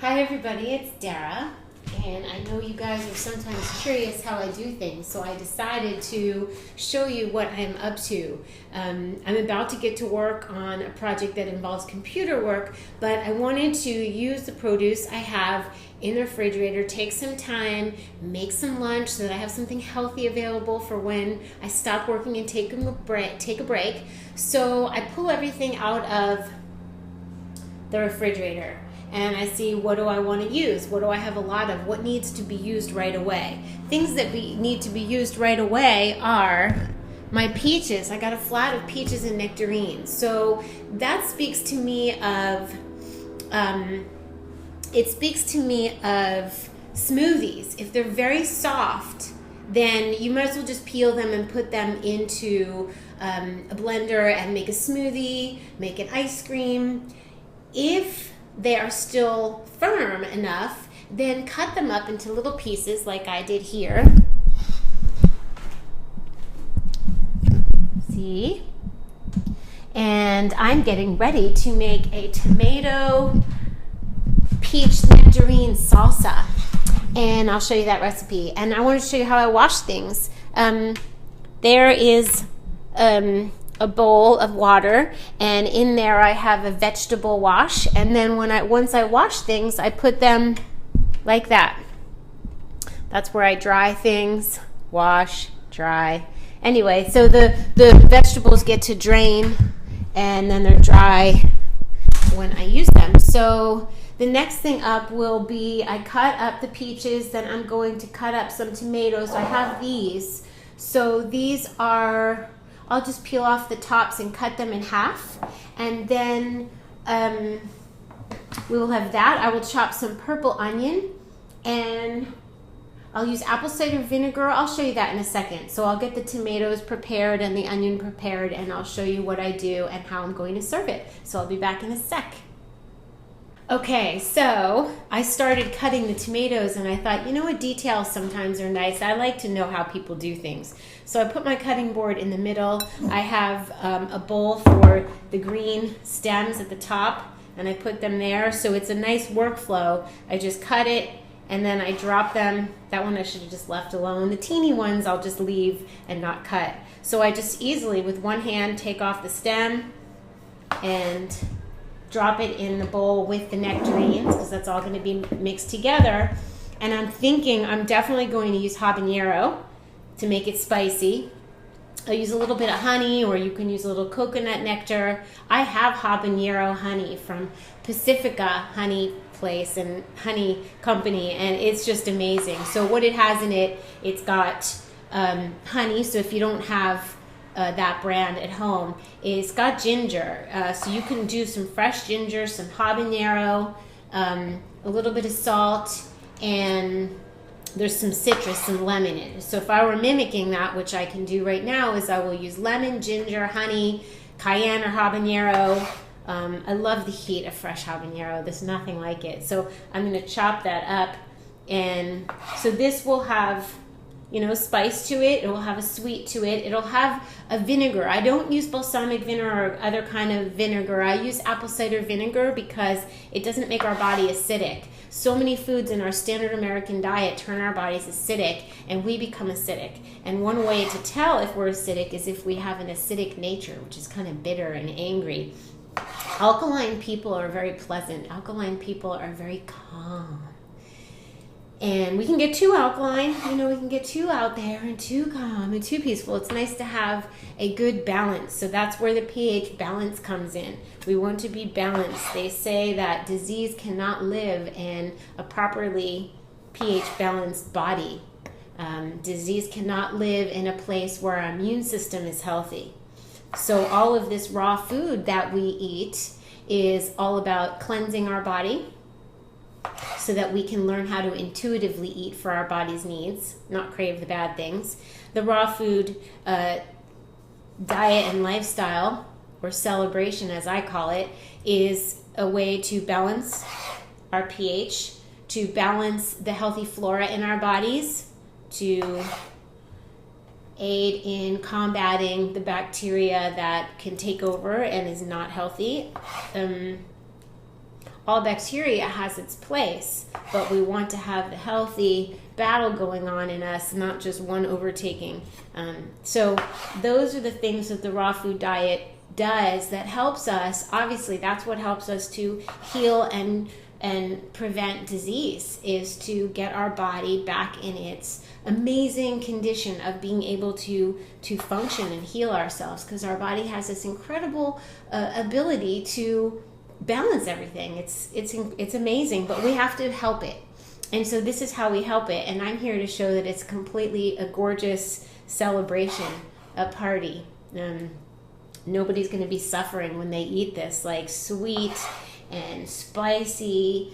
Hi everybody, it's Dara, and I know you guys are sometimes curious how I do things, so I decided to show you what I'm up to. I'm about to get to work on a project that involves computer work, but I wanted to use the produce I have in the refrigerator, take some time, make some lunch so that I have something healthy available for when I stop working and take a break. So I pull everything out of the refrigerator and I see, what do I want to use? What do I have a lot of? What needs to be used right away? Things that need to be used right away are my peaches. I got a flat of peaches and nectarines. So that speaks to me of, smoothies. If they're very soft, then you might as well just peel them and put them into a blender and make a smoothie, make an ice cream. If they are still firm enough, then cut them up into little pieces like I did here. See? And I'm getting ready to make a tomato peach nectarine salsa. And I'll show you that recipe. And I want to show you how I wash things. There is a bowl of water, and in there I have a vegetable wash, and then once I wash things, I put them like that. That's where I dry things, wash, dry. Anyway, so the vegetables get to drain, and then they're dry when I use them. So the next thing up will be, I cut up the peaches, then I'm going to cut up some tomatoes. I have these. So these are, I'll just peel off the tops and cut them in half. And then we will have that. I will chop some purple onion, and I'll use apple cider vinegar. I'll show you that in a second. So I'll get the tomatoes prepared and the onion prepared, and I'll show you what I do and how I'm going to serve it. So I'll be back in a sec. Okay, so I started cutting the tomatoes, and I thought, you know what, details sometimes are nice. I like to know how people do things. So I put my cutting board in the middle. I have a bowl for the green stems at the top, and I put them there. So it's a nice workflow. I just cut it, and then I drop them. That one I should have just left alone. The teeny ones I'll just leave and not cut. So I just easily, with one hand, take off the stem and drop it in the bowl with the nectarines, because that's all going to be mixed together. And I'm thinking I'm definitely going to use habanero to make it spicy. I'll use a little bit of honey, or you can use a little coconut nectar. I have habanero honey from Pacifica Honey Place and Honey Company, and it's just amazing. So what it has in it, it's got honey, so if you don't have that brand at home, it's got ginger, so you can do some fresh ginger, some habanero, a little bit of salt, and there's some citrus, some lemon in it. So if I were mimicking that, which I can do right now, is I will use lemon, ginger, honey, cayenne or habanero. I love the heat of fresh habanero. There's nothing like it. So I'm going to chop that up, and so this will have, you know, spice to it. It will have a sweet to it. It'll have a vinegar. I don't use balsamic vinegar or other kind of vinegar. I use apple cider vinegar because it doesn't make our body acidic. So many foods in our standard American diet turn our bodies acidic, and we become acidic. And one way to tell if we're acidic is if we have an acidic nature, which is kind of bitter and angry. Alkaline people are very pleasant. Alkaline people are very calm. And we can get too alkaline, you know, we can get too out there and too calm and too peaceful. It's nice to have a good balance. So that's where the pH balance comes in. We want to be balanced. They say that disease cannot live in a properly pH balanced body. Disease cannot live in a place where our immune system is healthy. So all of this raw food that we eat is all about cleansing our body, so that we can learn how to intuitively eat for our body's needs, not crave the bad things. The raw food diet and lifestyle, or celebration as I call it, is a way to balance our pH, to balance the healthy flora in our bodies, to aid in combating the bacteria that can take over and is not healthy. all bacteria has its place, but we want to have the healthy battle going on in us, not just one overtaking. So those are the things that the raw food diet does that helps us. Obviously, that's what helps us to heal and prevent disease, is to get our body back in its amazing condition of being able to function and heal ourselves, because our body has this incredible ability to balance everything. It's amazing, but we have to help it. And so this is how we help it, and I'm here to show that it's completely a gorgeous celebration, a party. Nobody's going to be suffering when they eat this, like sweet and spicy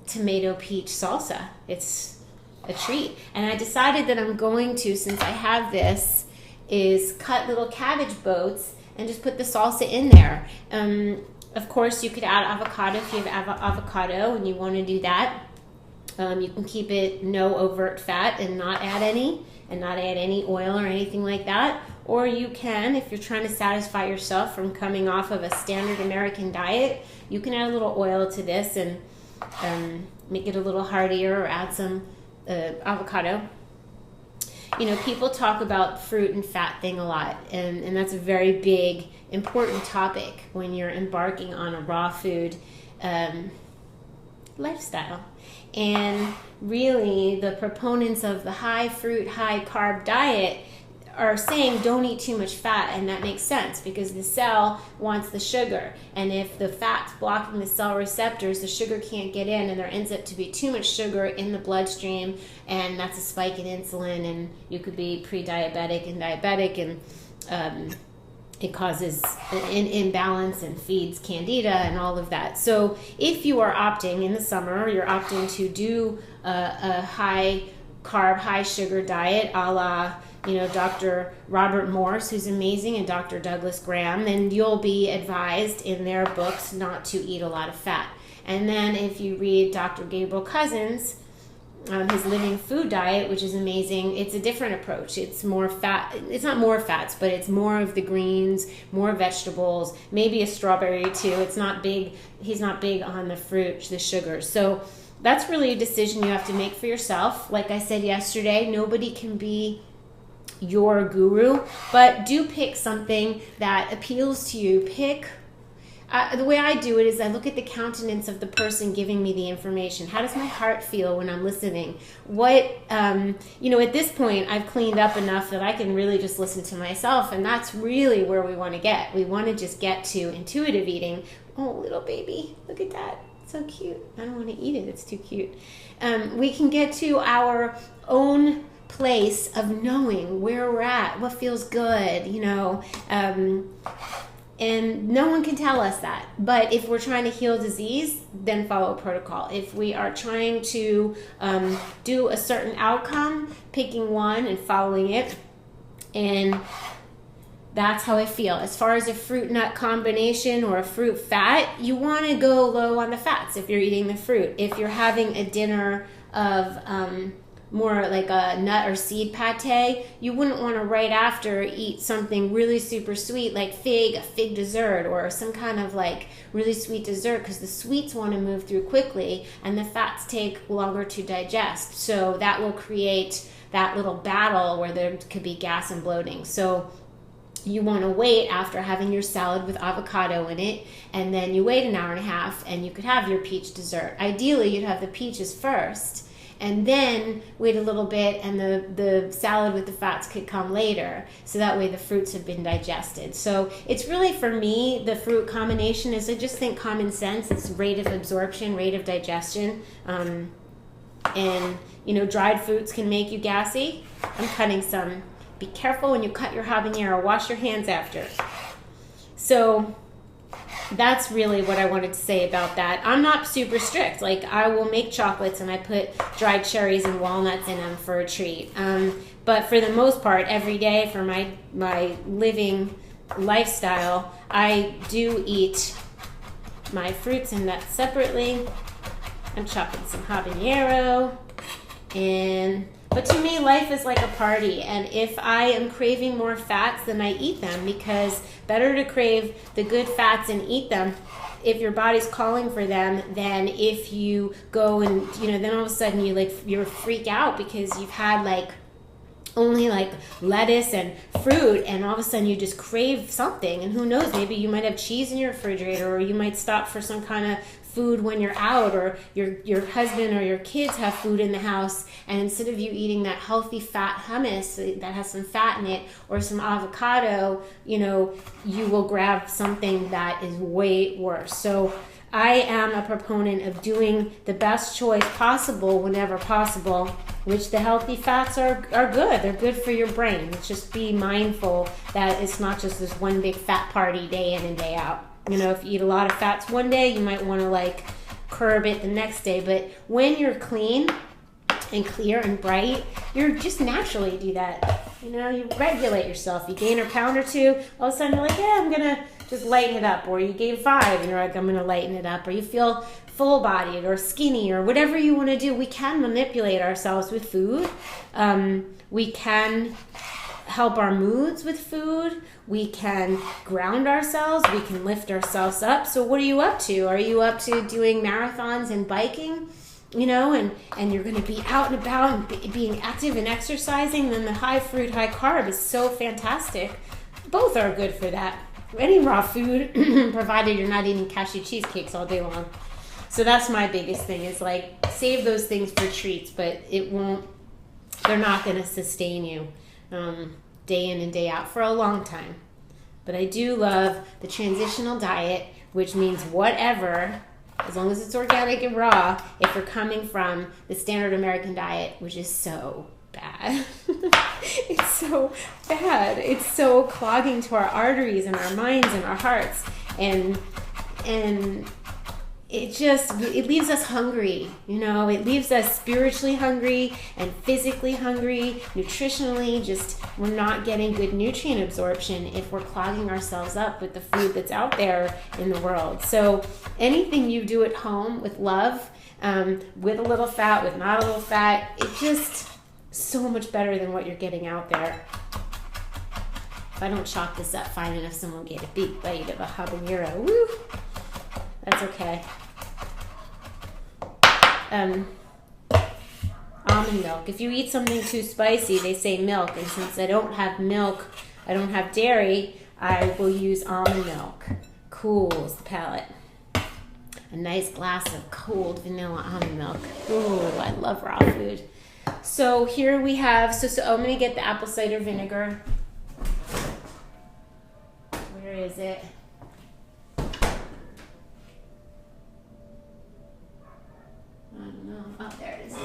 tomato peach salsa. It's a treat. And I decided that I'm going to, since I have this, is cut little cabbage boats and just put the salsa in there. Of course, you could add avocado if you have avocado and you want to do that. You can keep it no overt fat and not add any oil or anything like that. Or you can, if you're trying to satisfy yourself from coming off of a standard American diet, you can add a little oil to this and make it a little heartier, or add some avocado. You know, people talk about fruit and fat thing a lot, and that's a very big, important topic when you're embarking on a raw food lifestyle. And really, the proponents of the high fruit, high carb diet are saying don't eat too much fat, and that makes sense because the cell wants the sugar, and if the fat's blocking the cell receptors, the sugar can't get in, and there ends up to be too much sugar in the bloodstream, and that's a spike in insulin, and you could be pre-diabetic and diabetic, and it causes an imbalance and feeds candida and all of that. So if you are opting in the summer, you're opting to do a high carb, high sugar diet, a la Dr. Robert Morse, who's amazing, and Dr. Douglas Graham, then you'll be advised in their books not to eat a lot of fat. And then if you read Dr. Gabriel Cousins, his Living Food Diet, which is amazing, it's a different approach. It's more fat. It's not more fats, but it's more of the greens, more vegetables, maybe a strawberry too. It's not big. He's not big on the fruit, the sugar. So that's really a decision you have to make for yourself. Like I said yesterday, nobody can be your guru, but do pick something that appeals to you. Pick the way I do it is I look at the countenance of the person giving me the information. How does my heart feel when I'm listening? What at this point I've cleaned up enough that I can really just listen to myself, and that's really where we want to get. We want to just get to intuitive eating. Oh, little baby, look at that. So cute. I don't want to eat it. It's too cute. We can get to our own place of knowing where we're at, what feels good, and no one can tell us that. But if we're trying to heal disease, then follow a protocol. If we are trying to do a certain outcome, picking one and following it, and that's how I feel. As far as a fruit nut combination or a fruit fat, you want to go low on the fats if you're eating the fruit. If you're having a dinner of more like a nut or seed pate, you wouldn't want to right after eat something really super sweet like a fig dessert or some kind of like really sweet dessert, because the sweets want to move through quickly and the fats take longer to digest. So that will create that little battle where there could be gas and bloating. So you want to wait after having your salad with avocado in it, and then you wait an hour and a half and you could have your peach dessert. Ideally, you'd have the peaches first and then wait a little bit, and the salad with the fats could come later, so that way the fruits have been digested. So it's really, for me, the fruit combination is, I just think, common sense. It's rate of absorption, rate of digestion, and dried fruits can make you gassy. I'm cutting some. Be careful when you cut your habanero. Wash your hands after. So that's really what I wanted to say about that. I'm not super strict. Like, I will make chocolates and I put dried cherries and walnuts in them for a treat. But for the most part, every day for my living lifestyle, I do eat my fruits and nuts separately. I'm chopping some habanero. But to me, life is like a party, and if I am craving more fats, then I eat them, because Better to crave the good fats and eat them if your body's calling for them than if you go and, then all of a sudden you freak out because you've had like only like lettuce and fruit, and all of a sudden you just crave something. And who knows, maybe you might have cheese in your refrigerator, or you might stop for some kind of food when you're out, or your husband or your kids have food in the house, and instead of you eating that healthy fat hummus that has some fat in it or some avocado, you will grab something that is way worse. So I am a proponent of doing the best choice possible whenever possible, which the healthy fats are good. They're good for your brain. Let's just be mindful that it's not just this one big fat party day in and day out. If you eat a lot of fats one day, you might want to like curb it the next day. But when you're clean and clear and bright, you're just naturally do that. You regulate yourself. You gain a pound or two, all of a sudden you're like, yeah, I'm going to just lighten it up. Or you gain 5 and you're like, I'm going to lighten it up. Or you feel full-bodied or skinny or whatever you want to do. We can manipulate ourselves with food. We can help our moods with food. We can ground ourselves. We can lift ourselves up. So what are you up to? Are you up to doing marathons and biking? And you're going to be out and about and being active and exercising. Then the high fruit, high carb is so fantastic. Both are good for that. Any raw food, provided you're not eating cashew cheesecakes all day long. So that's my biggest thing, is like save those things for treats, but they're not going to sustain you day in and day out for a long time. But I do love the transitional diet, which means whatever, as long as it's organic and raw, if you're coming from the standard American diet, which is so bad. It's so bad. It's so clogging to our arteries and our minds and our hearts. And it leaves us hungry, it leaves us spiritually hungry and physically hungry, nutritionally, we're not getting good nutrient absorption if we're clogging ourselves up with the food that's out there in the world. So anything you do at home with love, with a little fat, with not a little fat, it's just so much better than what you're getting out there. If I don't chop this up fine enough, someone will get a big bite of a habanero. Woo! That's okay. Almond milk. If you eat something too spicy, they say milk. And since I don't have milk, I don't have dairy, I will use almond milk. Cools the palate. A nice glass of cold vanilla almond milk. Ooh, I love raw food. So here we have, so I'm going to get the apple cider vinegar. Where is it? I don't know. Oh, there it is.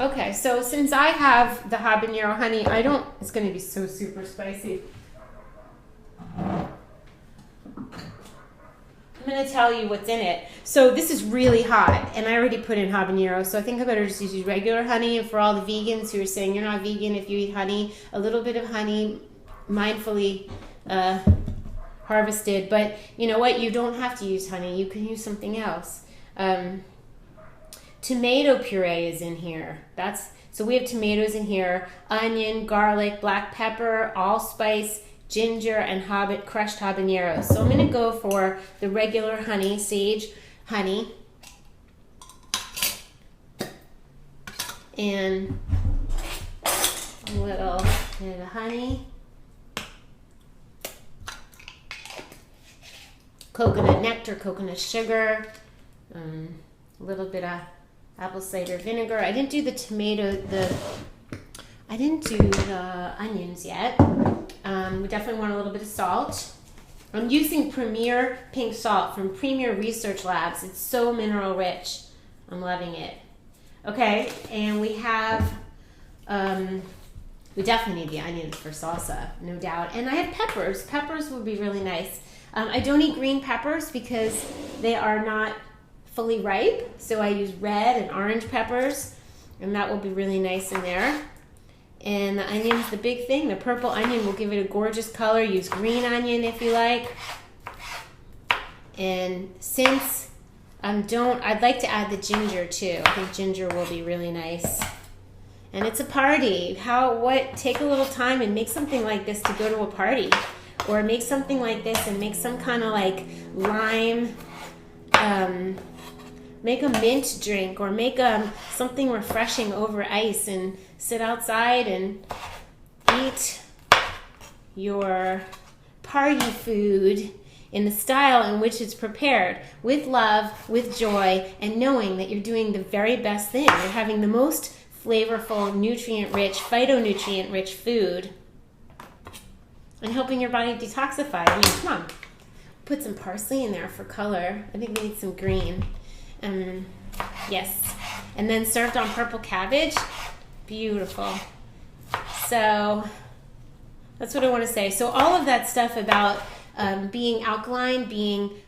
Okay, so since I have the habanero honey, it's going to be so super spicy. I'm going to tell you what's in it. So this is really hot, and I already put in habanero, so I think I better just use regular honey. And for all the vegans who are saying you're not vegan if you eat honey, a little bit of honey, mindfully harvested. But you know what? You don't have to use honey. You can use something else. Tomato puree is in here. So we have tomatoes in here, onion, garlic, black pepper, allspice, ginger, and crushed habaneros. So I'm going to go for the regular honey, sage honey, and a little bit of honey, coconut nectar, coconut sugar, a little bit of apple cider vinegar. I didn't do the onions yet. We definitely want a little bit of salt. I'm using Premier Pink Salt from Premier Research Labs. It's so mineral rich. I'm loving it. Okay, and we have, we definitely need the onions for salsa, no doubt. And I have peppers. Peppers would be really nice. I don't eat green peppers because they are not fully ripe, so I use red and orange peppers, and that will be really nice in there. And the onion's the big thing. The purple onion will give it a gorgeous color. Use green onion if you like. And since I'd like to add the ginger too. I think ginger will be really nice. And it's a party. Take a little time and make something like this to go to a party. Or make something like this and make some kind of like lime, make a mint drink, or make something refreshing over ice and sit outside and eat your party food in the style in which it's prepared, with love, with joy, and knowing that you're doing the very best thing. You're having the most flavorful, nutrient-rich, phytonutrient-rich food and helping your body detoxify. I mean, come on. Put some parsley in there for color. I think we need some green. Yes. And then served on purple cabbage. Beautiful. So that's what I want to say. So all of that stuff about being alkaline,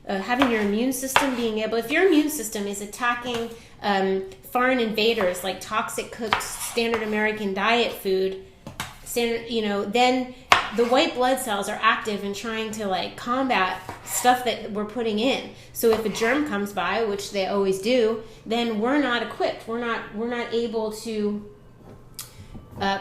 having your immune system being able, if your immune system is attacking foreign invaders like toxic cooked standard American diet food, then the white blood cells are active in trying to like combat stuff that we're putting in. So if a germ comes by, which they always do, then we're not equipped. We're not able to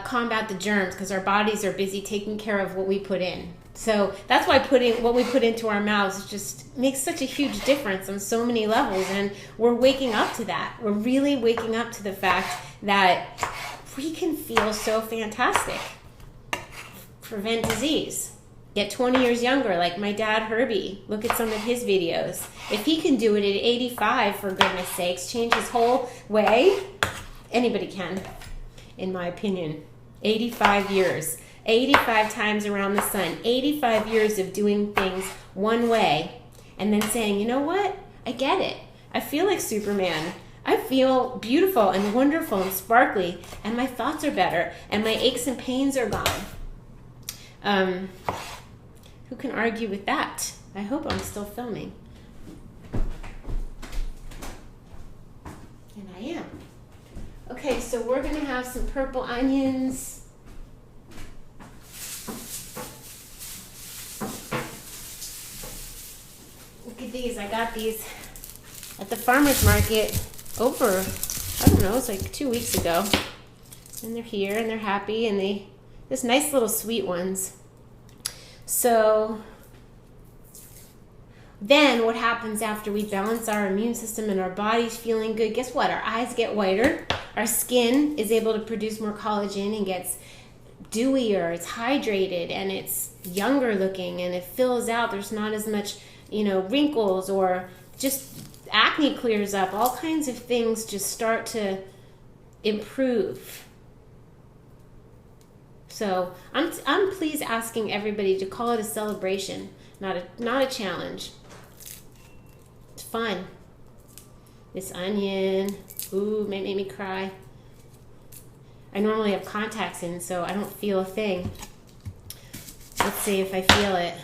combat the germs because our bodies are busy taking care of what we put in. So that's why what we put into our mouths just makes such a huge difference on so many levels. And we're waking up to that. We're really waking up to the fact that we can feel so fantastic. Prevent disease. Get 20 years younger, like my dad Herbie. Look at some of his videos. If he can do it at 85, for goodness sakes, change his whole way, anybody can, in my opinion. 85 years. 85 times around the sun. 85 years of doing things one way and then saying, you know what? I get it. I feel like Superman. I feel beautiful and wonderful and sparkly, and my thoughts are better, and my aches and pains are gone. Who can argue with that? I hope I'm still filming. And I am. Okay, so we're going to have some purple onions. Look at these. I got these at the farmer's market over, I don't know, it's like 2 weeks ago. And they're here and they're happy, and just nice little sweet ones. So then what happens after we balance our immune system and our body's feeling good? Guess what? Our eyes get whiter. Our skin is able to produce more collagen and gets dewier. It's hydrated and it's younger looking and it fills out. There's not as much, wrinkles, or just acne clears up. All kinds of things just start to improve. So I'm pleased asking everybody to call it a celebration, not a challenge. It's fun. This onion, ooh, may make me cry. I normally have contacts in, so I don't feel a thing. Let's see if I feel it.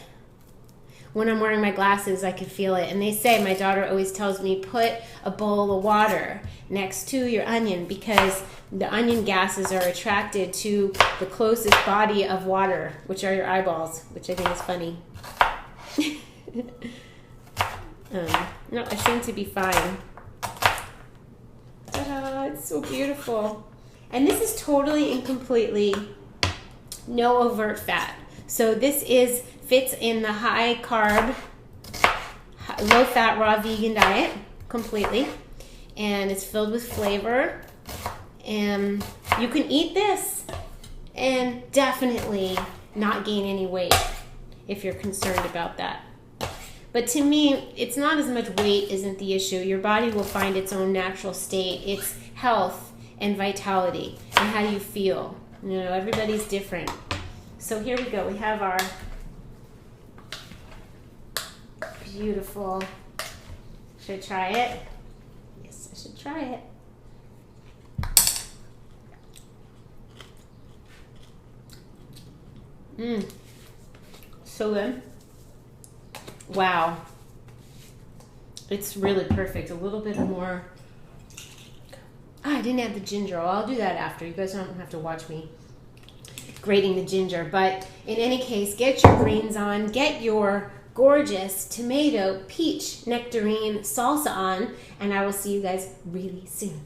When I'm wearing my glasses, I can feel it. And they say, my daughter always tells me, put a bowl of water next to your onion, because the onion gases are attracted to the closest body of water, which are your eyeballs, which I think is funny. No, I seem to be fine. Ta-da, it's so beautiful. And this is totally and completely no overt fat. So this fits in the high carb, low fat, raw vegan diet completely. And it's filled with flavor. And you can eat this and definitely not gain any weight if you're concerned about that. But to me, it's not as much weight isn't the issue. Your body will find its own natural state. It's health and vitality and how you feel. Everybody's different. So here we go. We have our beautiful, should I try it? Yes, I should try it. So good. Wow. It's really perfect. A little bit more. I didn't add the ginger. I'll do that after. You guys don't have to watch me grating the ginger. But in any case, get your greens on. Get your gorgeous tomato peach nectarine salsa on, and I will see you guys really soon.